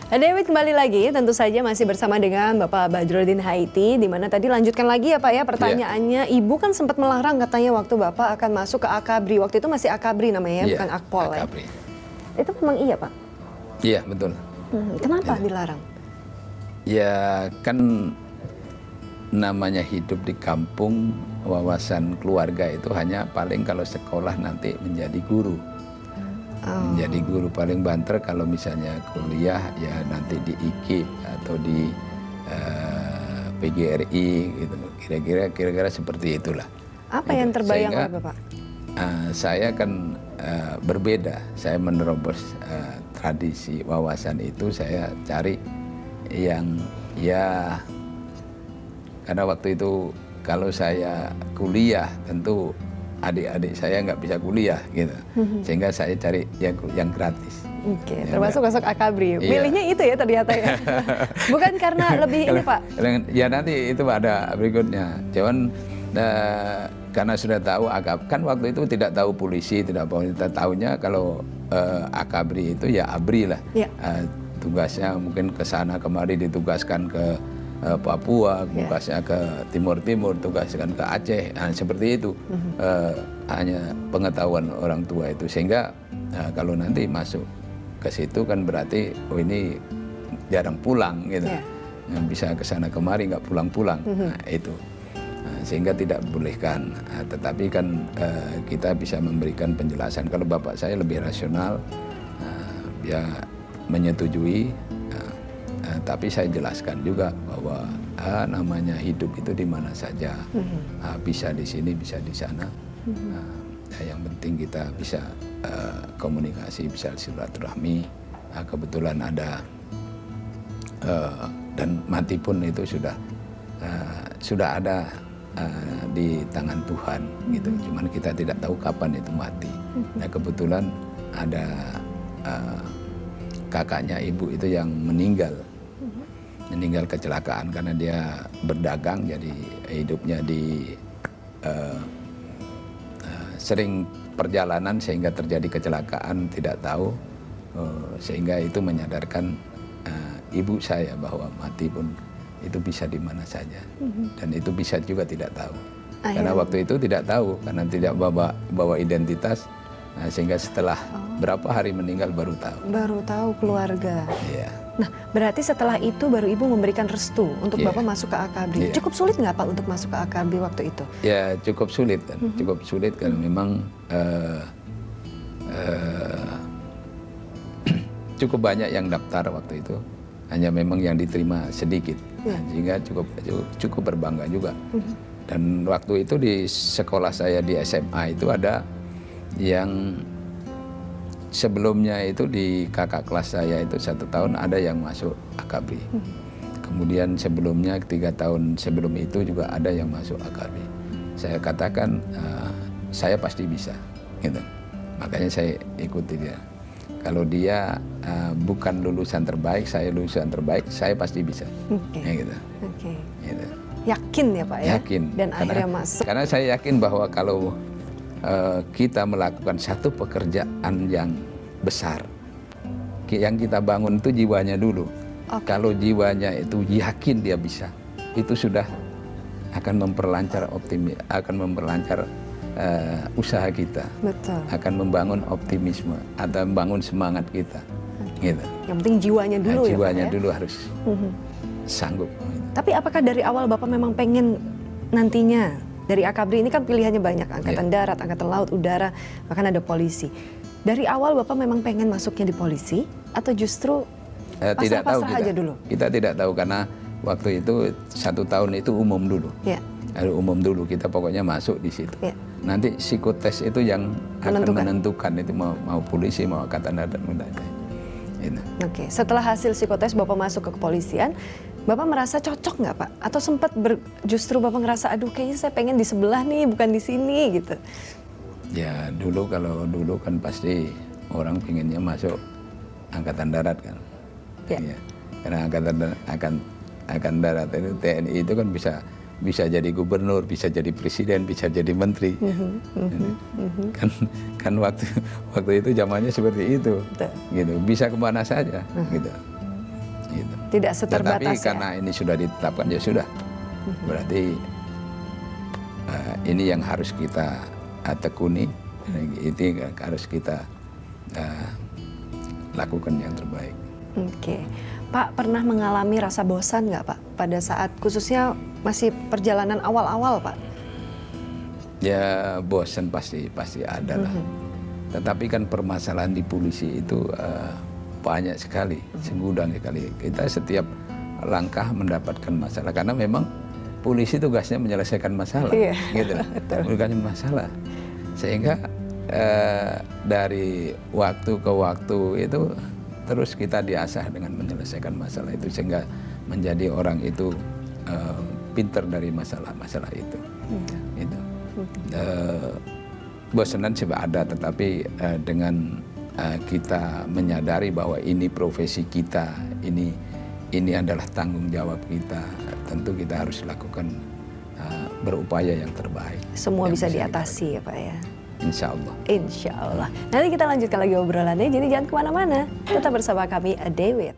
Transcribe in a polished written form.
David kembali lagi, tentu saja masih bersama dengan Bapak Badrodin Haiti, di mana tadi lanjutkan lagi ya Pak ya pertanyaannya. Ibu kan sempat melarang katanya waktu Bapak akan masuk ke Akabri, waktu itu masih Akabri namanya ya, bukan Akpol Akabri. Ya. Itu memang iya Pak? Iya betul. Kenapa dilarang? Ya kan namanya hidup di kampung, wawasan keluarga itu hanya paling kalau sekolah nanti menjadi guru. Menjadi guru paling banter kalau misalnya kuliah ya nanti di IKIP atau di PGRI gitu. Kira-kira seperti itulah. Apa yang terbayang oleh Bapak? Saya kan berbeda. Saya menerobos tradisi wawasan itu, saya cari yang ya, karena waktu itu kalau saya kuliah tentu adik-adik saya nggak bisa kuliah gitu, sehingga saya cari yang gratis. Oke, termasuk masuk Akabri. Milihnya itu ya ternyata ya. Bukan karena lebih ini Pak. Ya nanti itu ada berikutnya. Cuman karena sudah tahu kan waktu itu tidak tahu polisi, tidak tahu, kita tahunya kalau Akabri itu ya ABRI lah. Ya. Tugasnya mungkin ke sana kemari, ditugaskan ke Papua, tugasnya ke Timur, tugaskan ke Aceh, seperti itu. Hanya pengetahuan orang tua itu, sehingga kalau nanti masuk ke situ kan berarti ini jarang pulang gitu, bisa ke sana kemari nggak pulang-pulang, itu sehingga tidak dibolehkan. Tetapi kan kita bisa memberikan penjelasan. Kalau bapak saya lebih rasional, ya menyetujui. Tapi saya jelaskan juga bahwa namanya hidup itu di mana saja, bisa di sini, bisa di sana. Yang penting kita bisa komunikasi, bisa silaturahmi. Kebetulan ada dan mati pun itu sudah ada di tangan Tuhan gitu. Cuman kita tidak tahu kapan itu mati. Nah kebetulan ada kakaknya ibu itu yang meninggal kecelakaan karena dia berdagang, jadi hidupnya di sering perjalanan sehingga terjadi kecelakaan, tidak tahu, sehingga itu menyadarkan ibu saya bahwa mati pun itu bisa di mana saja, dan itu bisa juga tidak tahu. Karena waktu itu tidak tahu, karena tidak bawa identitas, sehingga setelah berapa hari meninggal baru tahu. Baru tahu keluarga. Iya. Nah, berarti setelah itu baru Ibu memberikan restu untuk Bapak masuk ke Akabri. Cukup sulit nggak Pak untuk masuk ke Akabri waktu itu? Ya cukup sulit kan, cukup sulit karena memang cukup banyak yang daftar waktu itu. Hanya memang yang diterima sedikit, sehingga cukup berbangga juga. Dan waktu itu di sekolah saya di SMA itu ada yang sebelumnya itu di kakak kelas saya itu 1 tahun ada yang masuk Akabri. Kemudian sebelumnya 3 tahun sebelum itu juga ada yang masuk Akabri. Saya katakan saya pasti bisa, gitu. Makanya saya ikuti dia. Kalau dia bukan lulusan terbaik, saya lulusan terbaik, saya pasti bisa. Ya, gitu. Gitu. Yakin ya Pak ya? Yakin. Dan akhirnya masuk. Karena saya yakin bahwa kalau kita melakukan satu pekerjaan yang besar, yang kita bangun itu jiwanya dulu. Kalau jiwanya itu yakin dia bisa, itu sudah akan memperlancar usaha kita. Betul. Akan membangun optimisme atau membangun semangat kita. Gitu. Yang penting jiwanya dulu ya. Jiwanya dulu harus sanggup. Tapi apakah dari awal Bapak memang pengen nantinya dari Akabri ini kan pilihannya banyak, angkatan darat, angkatan laut, udara, bahkan ada polisi. Dari awal Bapak memang pengen masuknya di polisi atau justru pasrah-pasrah aja dulu? Kita tidak tahu karena waktu itu 1 tahun itu umum dulu. Umum dulu, kita pokoknya masuk di situ. Nanti psikotes itu yang akan menentukan itu mau polisi, mau angkatan darat, Oke, setelah hasil psikotes Bapak masuk ke kepolisian, Bapak merasa cocok nggak Pak? Atau sempat justru Bapak ngerasa, aduh kayaknya saya pengen di sebelah nih, bukan di sini gitu? Ya kalau dulu kan pasti orang pengennya masuk angkatan darat kan. Ya. Karena angkatan darat itu TNI itu kan bisa jadi gubernur, bisa jadi presiden, bisa jadi menteri. Kan waktu itu zamannya seperti itu, gitu. Bisa kemana saja, gitu. Gitu. Tidak seterbatas Tetapi karena ini sudah ditetapkan ya sudah, berarti ini yang harus kita tekuni, itu harus kita lakukan yang terbaik. Oke, Pak pernah mengalami rasa bosan nggak Pak pada saat khususnya masih perjalanan awal-awal Pak? Ya bosan pasti ada lah. Tetapi kan permasalahan di polisi itu banyak sekali, segudang sekali. Kita setiap langkah mendapatkan masalah karena memang polisi tugasnya menyelesaikan masalah, gitu lah, bukan masalah. Sehingga dari waktu ke waktu itu terus kita diasah dengan menyelesaikan masalah itu sehingga menjadi orang itu pinter dari masalah-masalah itu. Gitu. Bosanan coba ada, tetapi dengan kita menyadari bahwa ini profesi kita, ini adalah tanggung jawab kita, tentu kita harus lakukan berupaya yang terbaik. Semua bisa diatasi ya Pak ya? Insya Allah. Insya Allah. Nanti kita lanjutkan lagi obrolannya, jadi jangan kemana-mana. Tetap bersama kami, A Day With.